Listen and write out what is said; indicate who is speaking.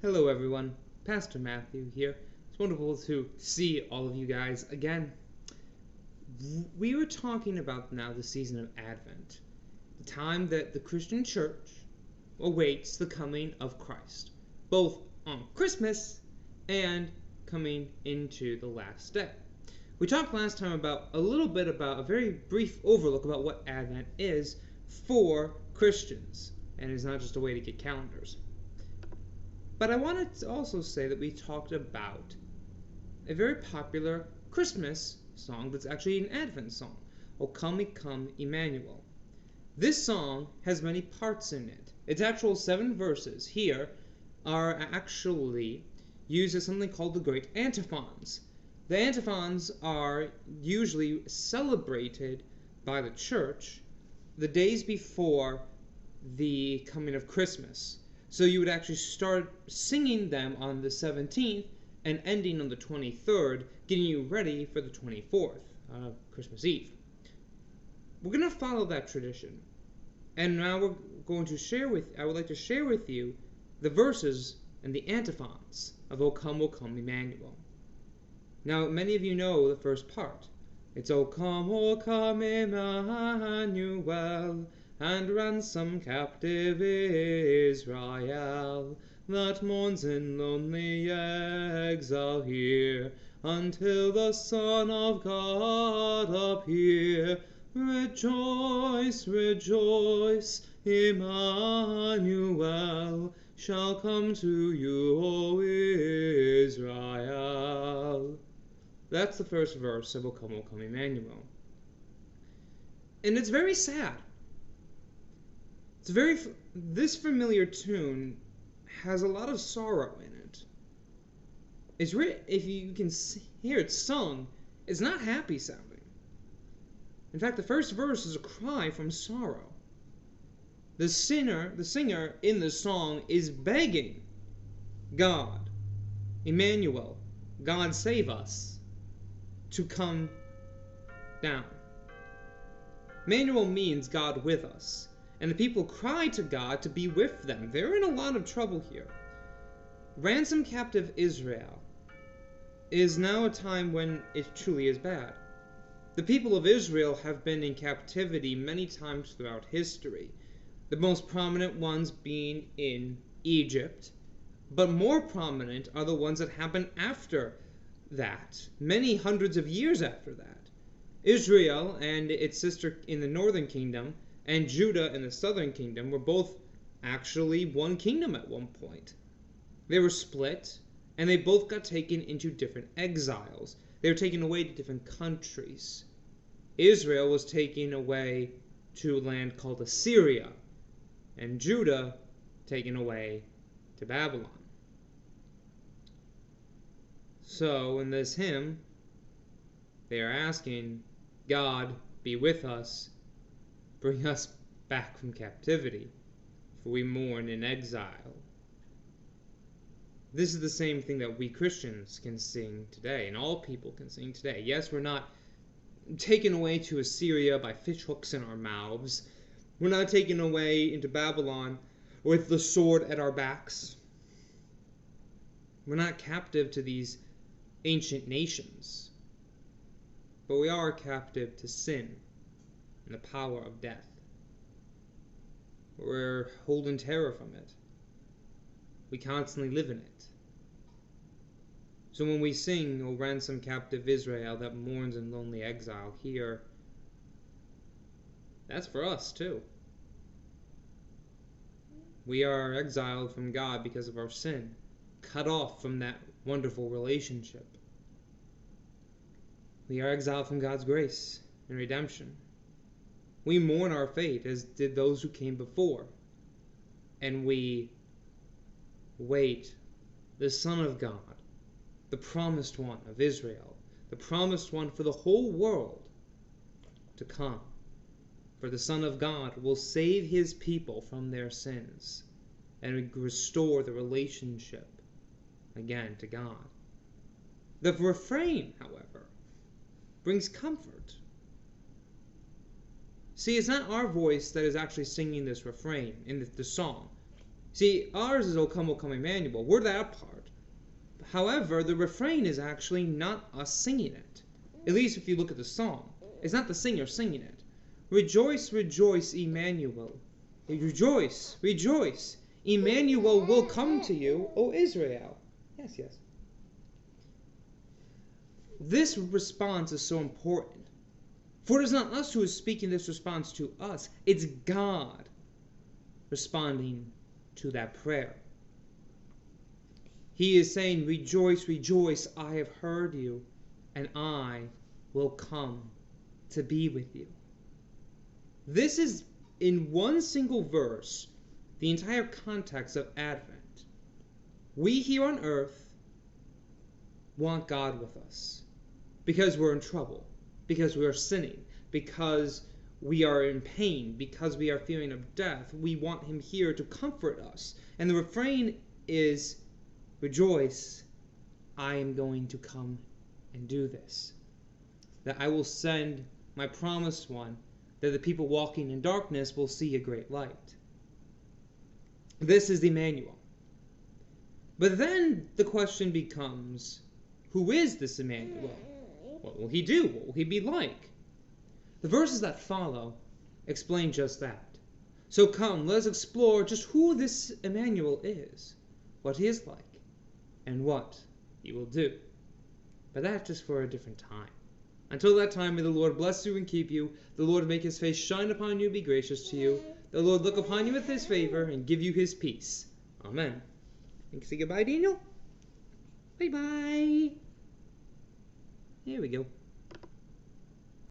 Speaker 1: Hello everyone, Pastor Matthew here. It's wonderful to see all of you guys again. We were talking about now the season of Advent, the time that the Christian church awaits the coming of Christ, both on Christmas and coming into the last day. We talked last time about a very brief overlook about what Advent is for Christians, and it's not just a way to get calendars. But I wanted to also say that we talked about a very popular Christmas song that's actually an Advent song, O Come O Come Emmanuel. This song has many parts in it. Its actual 7 verses here are actually used as something called the Great Antiphons. The antiphons are usually celebrated by the church the days before the coming of Christmas. So you would actually start singing them on the 17th and ending on the 23rd, getting you ready for the 24th, Christmas Eve. We're going to follow that tradition. And now I would like to share with you the verses and the antiphons of O Come Emmanuel. Now, many of you know the first part. It's O Come Emmanuel, and ransom captive Israel, that mourns in lonely exile here, until the Son of God appear. Rejoice, rejoice, Emmanuel shall come to you, O Israel. That's the first verse of O Come Emmanuel. And it's very sad. This familiar tune has a lot of sorrow in it. If you can hear it sung, it's not happy sounding. In fact, the first verse is a cry from sorrow. The singer in the song is begging God, Emmanuel, God save us, to come down. Emmanuel means God with us. And the people cry to God to be with them. They're in a lot of trouble here. Ransom captive Israel is now a time when it truly is bad. The people of Israel have been in captivity many times throughout history, the most prominent ones being in Egypt, but more prominent are the ones that happened after that, many hundreds of years after that. Israel and its sister in the northern kingdom and Judah and the southern kingdom were both actually one kingdom at one point. They were split, and they both got taken into different exiles. They were taken away to different countries. Israel was taken away to a land called Assyria, and Judah taken away to Babylon. So, in this hymn, they are asking, God, be with us, bring us back from captivity, for we mourn in exile. This is the same thing that we Christians can sing today, and all people can sing today. Yes, we're not taken away to Assyria by fishhooks in our mouths. We're not taken away into Babylon with the sword at our backs. We're not captive to these ancient nations. But we are captive to sin and the power of death. We're holding terror from it. We constantly live in it. So when we sing, O ransom captive Israel that mourns in lonely exile here, that's for us too. We are exiled from God because of our sin, cut off from that wonderful relationship. We are exiled from God's grace and redemption. We mourn our fate as did those who came before. And we wait the Son of God, the promised one of Israel, the promised one for the whole world to come. For the Son of God will save his people from their sins and restore the relationship again to God. The refrain, however, brings comfort. See, it's not our voice that is actually singing this refrain in the song. See, ours is O Come Emmanuel. We're that part. However, the refrain is actually not us singing it. At least if you look at the song. It's not the singer singing it. Rejoice, rejoice, Emmanuel. Rejoice, rejoice. Emmanuel will come to you, O Israel. Yes, yes. This response is so important. For it is not us who is speaking this response to us. It's God responding to that prayer. He is saying, rejoice, rejoice, I have heard you, and I will come to be with you. This is, in one single verse, the entire context of Advent. We here on earth want God with us because we're in trouble, because we are sinning, because we are in pain, because we are fearing of death. We want him here to comfort us. And the refrain is, rejoice, I am going to come and do this. That I will send my promised one, that the people walking in darkness will see a great light. This is the Emmanuel. But then the question becomes, who is this Emmanuel? What will he do? What will he be like? The verses that follow explain just that. So come, let us explore just who this Emmanuel is, what he is like, and what he will do. But that's just for a different time. Until that time, may the Lord bless you and keep you. The Lord make his face shine upon you and be gracious to you. The Lord look upon you with his favor and give you his peace. Amen. You can say goodbye, Daniel. Bye-bye. Here we go.